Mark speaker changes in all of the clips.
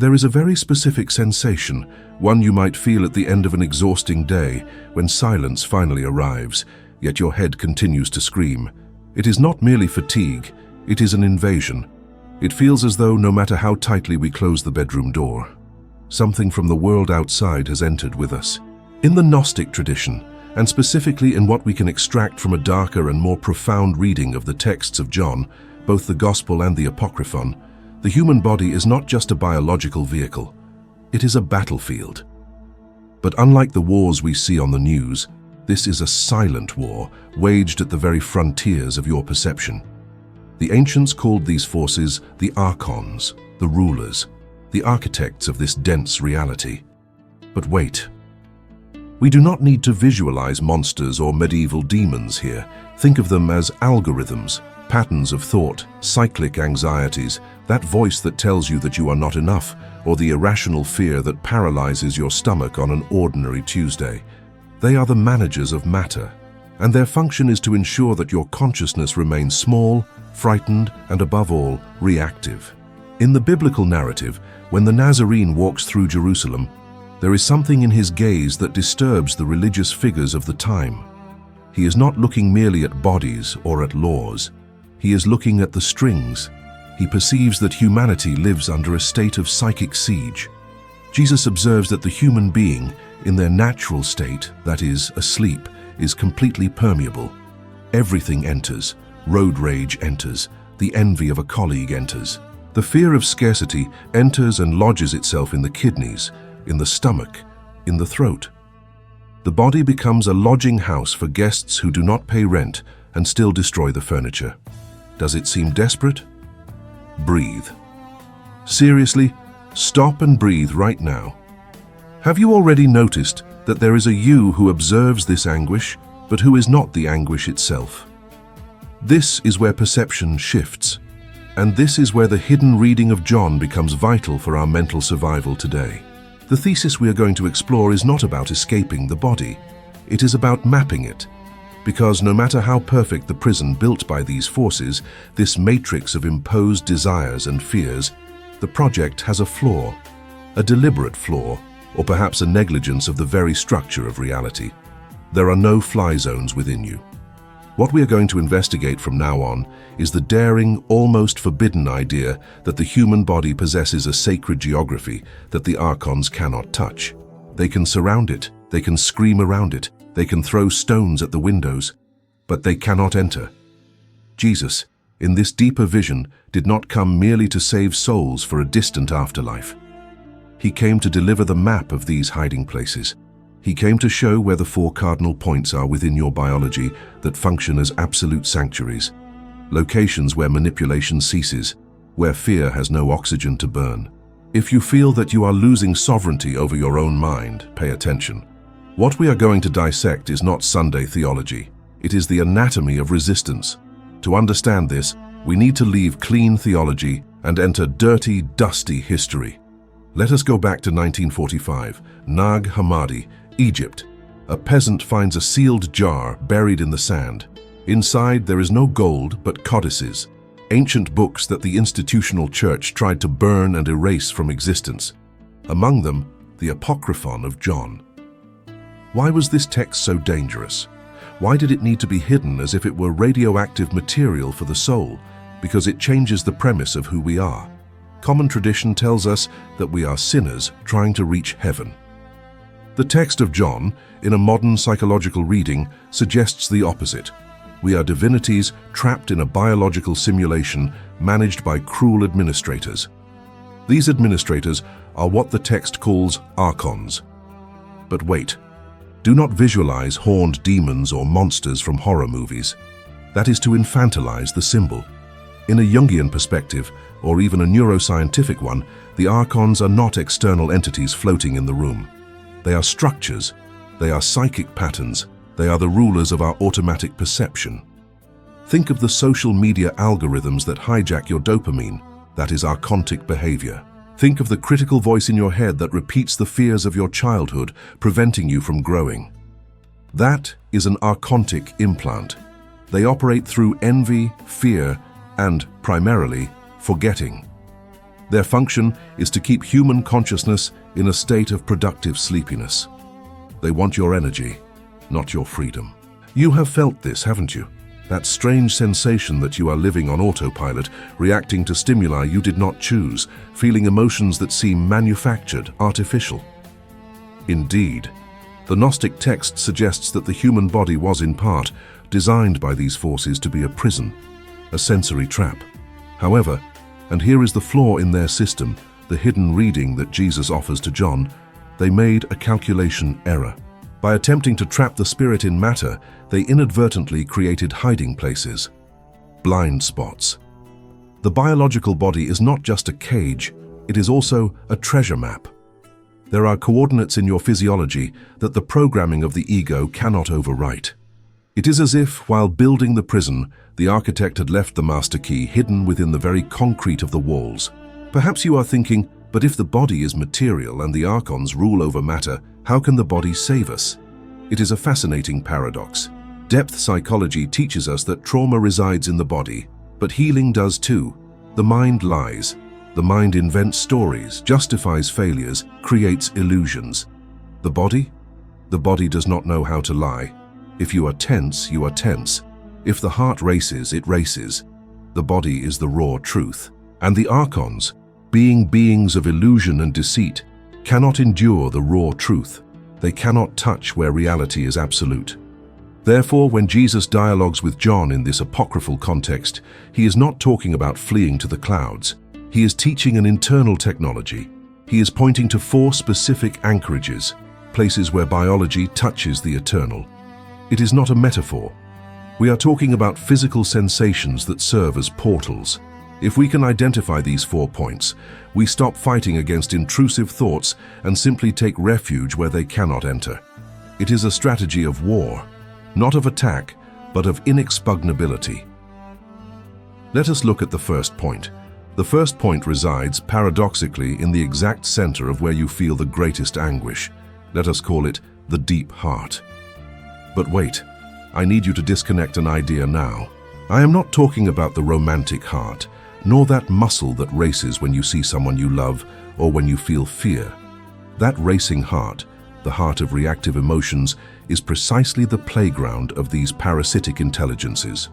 Speaker 1: There is a very specific sensation, one you might feel at the end of an exhausting day, when silence finally arrives, yet your head continues to scream. It is not merely fatigue, it is an invasion. It feels as though no matter how tightly we close the bedroom door, something from the world outside has entered with us. In the Gnostic tradition, and specifically in what we can extract from a darker and more profound reading of the texts of John, both the Gospel and the Apocryphon, the human body is not just a biological vehicle, it is a battlefield. But unlike the wars we see on the news, this is a silent war waged at the very frontiers of your perception. The ancients called these forces the Archons, the rulers, the architects of this dense reality. But wait. We do not need to visualize monsters or medieval demons here. Think of them as algorithms, patterns of thought, cyclic anxieties, that voice that tells you that you are not enough, or the irrational fear that paralyzes your stomach on an ordinary Tuesday. They are the managers of matter, and their function is to ensure that your consciousness remains small, frightened, and above all, reactive. In the biblical narrative, when the Nazarene walks through Jerusalem, there is something in his gaze that disturbs the religious figures of the time. He is not looking merely at bodies or at laws. He is looking at the strings. He perceives that humanity lives under a state of psychic siege. Jesus observes that the human being, in their natural state, that is, asleep, is completely permeable. Everything enters. Road rage enters. The envy of a colleague enters. The fear of scarcity enters and lodges itself in the kidneys, in the stomach, in the throat. The body becomes a lodging house for guests who do not pay rent and still destroy the furniture. Does it seem desperate? Breathe. Seriously, stop and breathe right now. Have you already noticed that there is a you who observes this anguish, but who is not the anguish itself? This is where perception shifts, and this is where the hidden reading of John becomes vital for our mental survival today. The thesis we are going to explore is not about escaping the body. It is about mapping it. Because no matter how perfect the prison built by these forces, this matrix of imposed desires and fears, the project has a flaw, a deliberate flaw, or perhaps a negligence of the very structure of reality. There are no fly zones within you. What we are going to investigate from now on is the daring, almost forbidden idea that the human body possesses a sacred geography that the Archons cannot touch. They can surround it, they can scream around it, they can throw stones at the windows, but they cannot enter. Jesus, in this deeper vision, did not come merely to save souls for a distant afterlife. He came to deliver the map of these hiding places. He came to show where the four cardinal points are within your biology that function as absolute sanctuaries, locations where manipulation ceases, where fear has no oxygen to burn. If you feel that you are losing sovereignty over your own mind, pay attention. What we are going to dissect is not Sunday theology. It is the anatomy of resistance. To understand this, we need to leave clean theology and enter dirty, dusty history. Let us go back to 1945, Nag Hammadi, Egypt. A peasant finds a sealed jar buried in the sand. Inside there is no gold but codices, ancient books that the institutional church tried to burn and erase from existence. Among them, the Apocryphon of John. Why was this text so dangerous? Why did it need to be hidden as if it were radioactive material for the soul? Because it changes the premise of who we are. Common tradition tells us that we are sinners trying to reach heaven. The text of John, in a modern psychological reading, suggests the opposite. We are divinities trapped in a biological simulation managed by cruel administrators. These administrators are what the text calls Archons. But wait, do not visualize horned demons or monsters from horror movies. That is to infantilize the symbol. In a Jungian perspective, or even a neuroscientific one, the Archons are not external entities floating in the room. They are structures, they are psychic patterns, they are the rulers of our automatic perception. Think of the social media algorithms that hijack your dopamine, that is archontic behavior. Think of the critical voice in your head that repeats the fears of your childhood, preventing you from growing. That is an archontic implant. They operate through envy, fear, and, primarily, forgetting. Their function is to keep human consciousness in a state of productive sleepiness. They want your energy, not your freedom. You have felt this, haven't you? That strange sensation that you are living on autopilot, reacting to stimuli you did not choose, feeling emotions that seem manufactured, artificial. Indeed, the Gnostic text suggests that the human body was in part designed by these forces to be a prison, a sensory trap. However, and here is the flaw in their system, the hidden reading that Jesus offers to John, they made a calculation error. By attempting to trap the spirit in matter, they inadvertently created hiding places, blind spots. The biological body is not just a cage, it is also a treasure map. There are coordinates in your physiology that the programming of the ego cannot overwrite. It is as if, while building the prison, the architect had left the master key hidden within the very concrete of the walls. Perhaps you are thinking, but if the body is material and the Archons rule over matter, how can the body save us? It is a fascinating paradox. Depth psychology teaches us that trauma resides in the body, but healing does too. The mind lies. The mind invents stories, justifies failures, creates illusions. The body? The body does not know how to lie. If you are tense, you are tense. If the heart races, it races. The body is the raw truth. And the Archons, being beings of illusion and deceit, cannot endure the raw truth. They cannot touch where reality is absolute. Therefore, when Jesus dialogues with John in this apocryphal context, he is not talking about fleeing to the clouds. He is teaching an internal technology. He is pointing to 4 specific anchorages, places where biology touches the eternal. It is not a metaphor. We are talking about physical sensations that serve as portals. If we can identify these 4 points, we stop fighting against intrusive thoughts and simply take refuge where they cannot enter. It is a strategy of war, not of attack, but of inexpugnability. Let us look at the first point. The first point resides, paradoxically, in the exact center of where you feel the greatest anguish. Let us call it the deep heart. But wait, I need you to disconnect an idea now. I am not talking about the romantic heart, nor that muscle that races when you see someone you love or when you feel fear. That racing heart, the heart of reactive emotions, is precisely the playground of these parasitic intelligences.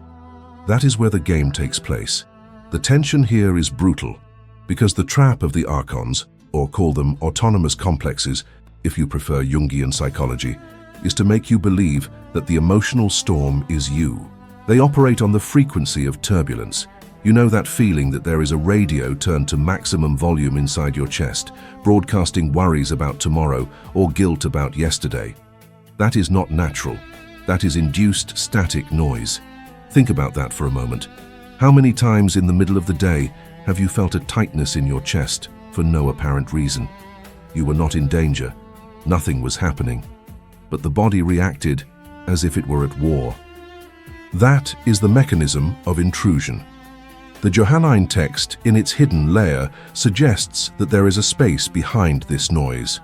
Speaker 1: That is where the game takes place. The tension here is brutal, because the trap of the Archons, or call them autonomous complexes, if you prefer Jungian psychology, is to make you believe that the emotional storm is you. They operate on the frequency of turbulence. You know that feeling that there is a radio turned to maximum volume inside your chest, broadcasting worries about tomorrow or guilt about yesterday. That is not natural. That is induced static noise. Think about that for a moment. How many times in the middle of the day have you felt a tightness in your chest for no apparent reason? You were not in danger. Nothing was happening. But the body reacted as if it were at war. That is the mechanism of intrusion. The Johannine text, in its hidden layer, suggests that there is a space behind this noise.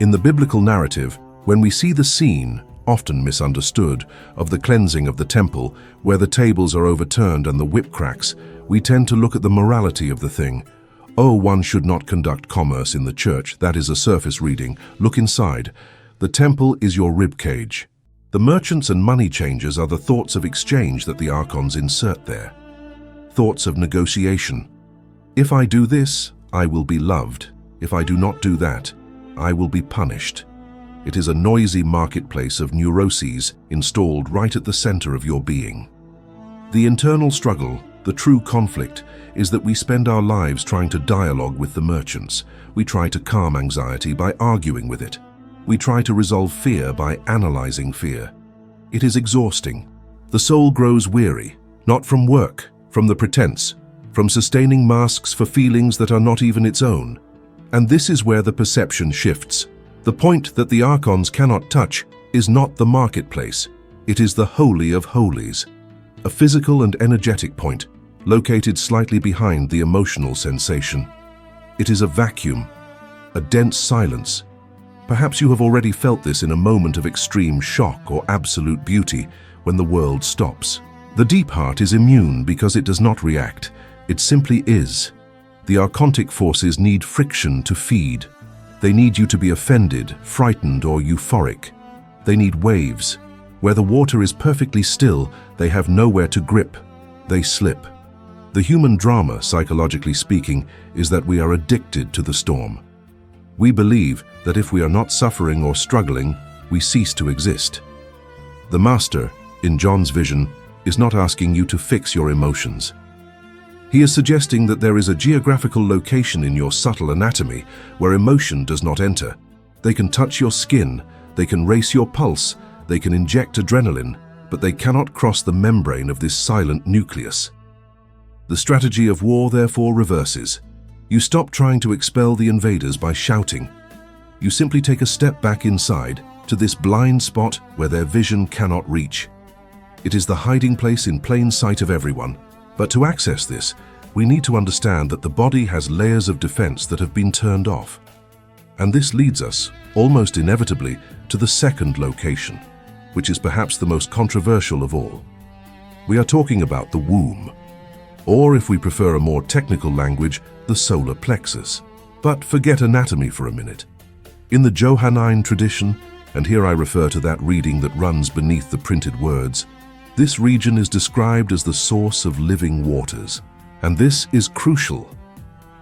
Speaker 1: In the biblical narrative, when we see the scene, often misunderstood, of the cleansing of the temple, where the tables are overturned and the whip cracks, we tend to look at the morality of the thing. Oh, one should not conduct commerce in the church. That is a surface reading. Look inside. The temple is your rib cage. The merchants and money changers are the thoughts of exchange that the Archons insert there. Thoughts of negotiation. If I do this, I will be loved. If I do not do that, I will be punished. It is a noisy marketplace of neuroses installed right at the center of your being. The internal struggle, the true conflict, is that we spend our lives trying to dialogue with the merchants. We try to calm anxiety by arguing with it. We try to resolve fear by analyzing fear. It is exhausting. The soul grows weary, not from work, from the pretense, from sustaining masks for feelings that are not even its own. And this is where the perception shifts. The point that the Archons cannot touch is not the marketplace. It is the Holy of Holies, a physical and energetic point, located slightly behind the emotional sensation. It is a vacuum, a dense silence. Perhaps you have already felt this in a moment of extreme shock or absolute beauty when the world stops. The deep heart is immune because it does not react. It simply is. The archontic forces need friction to feed. They need you to be offended, frightened, or euphoric. They need waves. Where the water is perfectly still, they have nowhere to grip. They slip. The human drama, psychologically speaking, is that we are addicted to the storm. We believe that if we are not suffering or struggling, we cease to exist. The Master, in John's vision, is not asking you to fix your emotions. He is suggesting that there is a geographical location in your subtle anatomy where emotion does not enter. They can touch your skin, they can race your pulse, they can inject adrenaline, but they cannot cross the membrane of this silent nucleus. The strategy of war therefore reverses. You stop trying to expel the invaders by shouting. You simply take a step back inside to this blind spot where their vision cannot reach. It is the hiding place in plain sight of everyone. But to access this, we need to understand that the body has layers of defense that have been turned off. And this leads us, almost inevitably, to the second location, which is perhaps the most controversial of all. We are talking about the womb, or if we prefer a more technical language, the solar plexus. But forget anatomy for a minute. In the Johannine tradition, and here I refer to that reading that runs beneath the printed words, this region is described as the source of living waters. And this is crucial,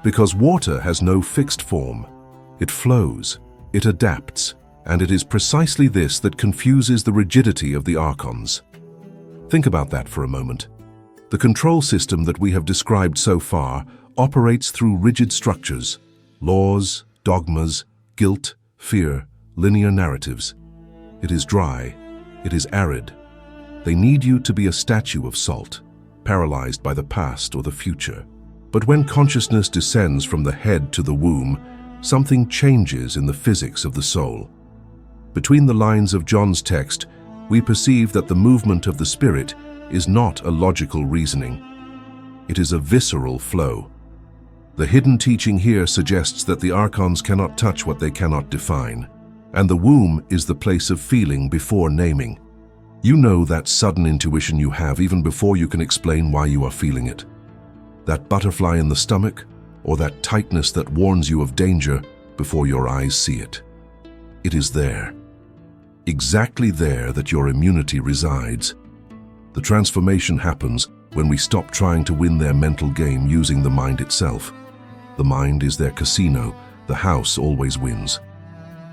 Speaker 1: because water has no fixed form. It flows, it adapts, and it is precisely this that confuses the rigidity of the Archons. Think about that for a moment. The control system that we have described so far operates through rigid structures, laws, dogmas, guilt, fear, linear narratives. It is dry, it is arid. They need you to be a statue of salt, paralyzed by the past or the future. But when consciousness descends from the head to the womb, something changes in the physics of the soul. Between the lines of John's text, we perceive that the movement of the spirit is not a logical reasoning. It is a visceral flow. The hidden teaching here suggests that the Archons cannot touch what they cannot define, and the womb is the place of feeling before naming. You know that sudden intuition you have even before you can explain why you are feeling it. That butterfly in the stomach, or that tightness that warns you of danger before your eyes see it. It is there, exactly there that your immunity resides. The transformation happens when we stop trying to win their mental game using the mind itself. The mind is their casino, the house always wins.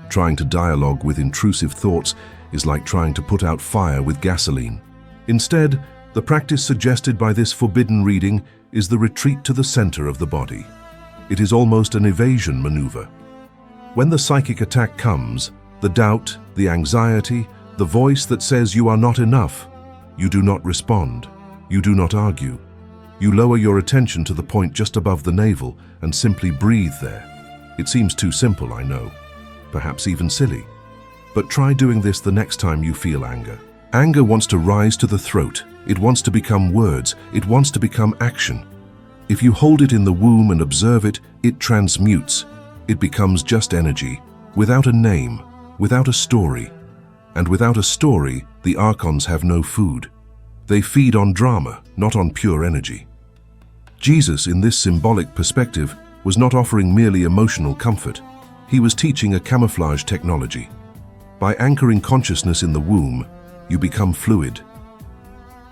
Speaker 1: Trying to dialogue with intrusive thoughts is like trying to put out fire with gasoline. Instead, the practice suggested by this forbidden reading is the retreat to the center of the body. It is almost an evasion maneuver. When the psychic attack comes, the doubt, the anxiety, the voice that says you are not enough, you do not respond, you do not argue. You lower your attention to the point just above the navel and simply breathe there. It seems too simple, I know, perhaps even silly. But try doing this the next time you feel anger. Anger wants to rise to the throat. It wants to become words. It wants to become action. If you hold it in the womb and observe it, it transmutes. It becomes just energy, without a name, without a story. And without a story, the Archons have no food. They feed on drama, not on pure energy. Jesus, in this symbolic perspective, was not offering merely emotional comfort. He was teaching a camouflage technology. By anchoring consciousness in the womb, you become fluid.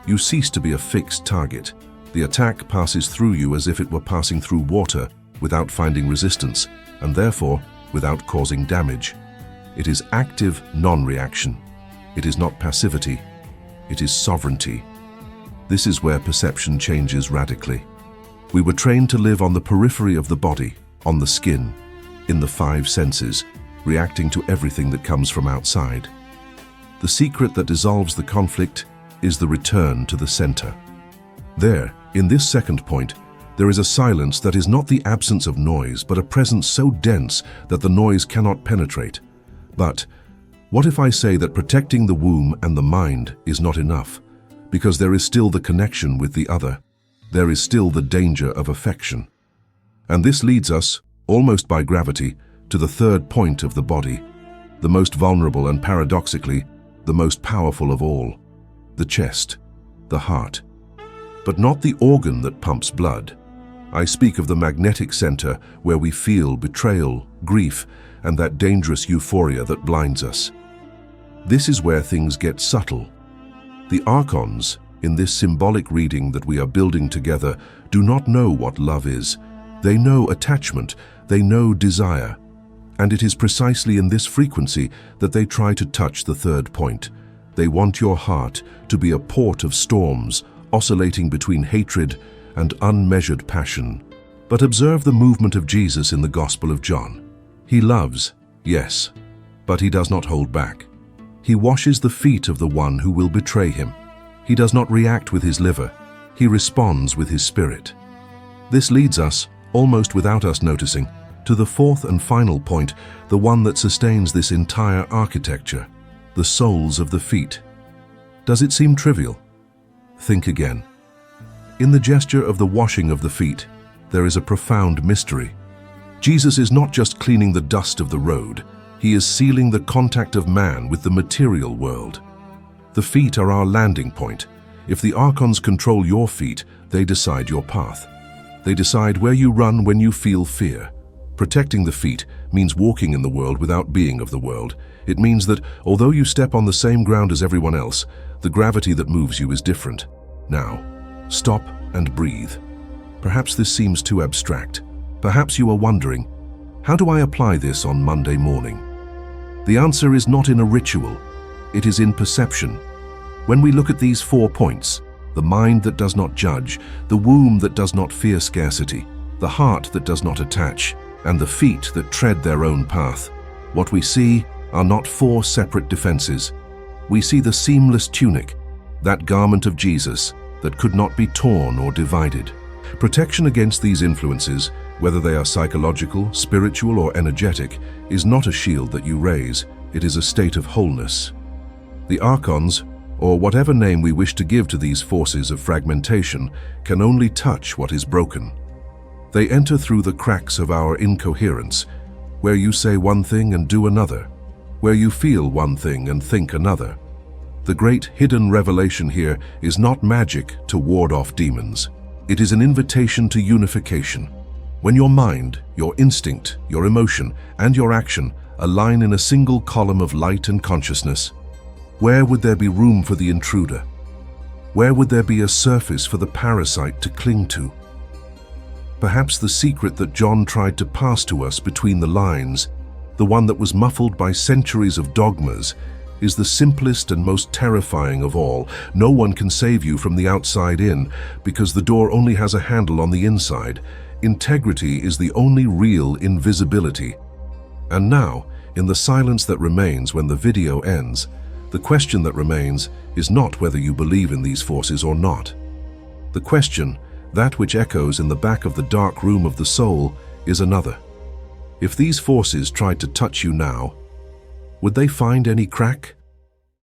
Speaker 1: You cease to be a fixed target. The attack passes through you as if it were passing through water without finding resistance, and therefore without causing damage. It is active non-reaction. It is not passivity. It is sovereignty. This is where perception changes radically. We were trained to live on the periphery of the body, on the skin, in the five senses, reacting to everything that comes from outside. The secret that dissolves the conflict is the return to the center. There, in this second point, there is a silence that is not the absence of noise, but a presence so dense that the noise cannot penetrate. But what if I say that protecting the womb and the mind is not enough? Because there is still the connection with the other. There is still the danger of affection. And this leads us, almost by gravity, to the third point of the body, the most vulnerable and paradoxically, the most powerful of all, the chest, the heart. But not the organ that pumps blood. I speak of the magnetic center where we feel betrayal, grief, and that dangerous euphoria that blinds us. This is where things get subtle. The Archons, in this symbolic reading that we are building together, do not know what love is. They know attachment, they know desire. And it is precisely in this frequency that they try to touch the third point. They want your heart to be a port of storms, oscillating between hatred and unmeasured passion. But observe the movement of Jesus in the Gospel of John. He loves, yes, but he does not hold back. He washes the feet of the one who will betray him. He does not react with his liver. He responds with his spirit. This leads us, almost without us noticing, to the fourth and final point, the one that sustains this entire architecture, the soles of the feet. Does it seem trivial? Think again. In the gesture of the washing of the feet, there is a profound mystery. Jesus is not just cleaning the dust of the road, he is sealing the contact of man with the material world. The feet are our landing point. If the Archons control your feet, they decide your path. They decide where you run when you feel fear. Protecting the feet means walking in the world without being of the world. It means that, although you step on the same ground as everyone else, the gravity that moves you is different. Now, stop and breathe. Perhaps this seems too abstract. Perhaps you are wondering, how do I apply this on Monday morning? The answer is not in a ritual. It is in perception. When we look at these 4 points, the mind that does not judge, the womb that does not fear scarcity, the heart that does not attach, and the feet that tread their own path, what we see are not 4 separate defenses. We see the seamless tunic, that garment of Jesus that could not be torn or divided. Protection against these influences, whether they are psychological, spiritual, or energetic, is not a shield that you raise, it is a state of wholeness. The Archons, or whatever name we wish to give to these forces of fragmentation, can only touch what is broken. They enter through the cracks of our incoherence, where you say one thing and do another, where you feel one thing and think another. The great hidden revelation here is not magic to ward off demons. It is an invitation to unification. When your mind, your instinct, your emotion, and your action align in a single column of light and consciousness, where would there be room for the intruder? Where would there be a surface for the parasite to cling to? Perhaps the secret that John tried to pass to us between the lines, the one that was muffled by centuries of dogmas, is the simplest and most terrifying of all. No one can save you from the outside in, because the door only has a handle on the inside. Integrity is the only real invisibility. And now, in the silence that remains when the video ends, the question that remains is not whether you believe in these forces or not. The question, that which echoes in the back of the dark room of the soul, is another. If these forces tried to touch you now, would they find any crack?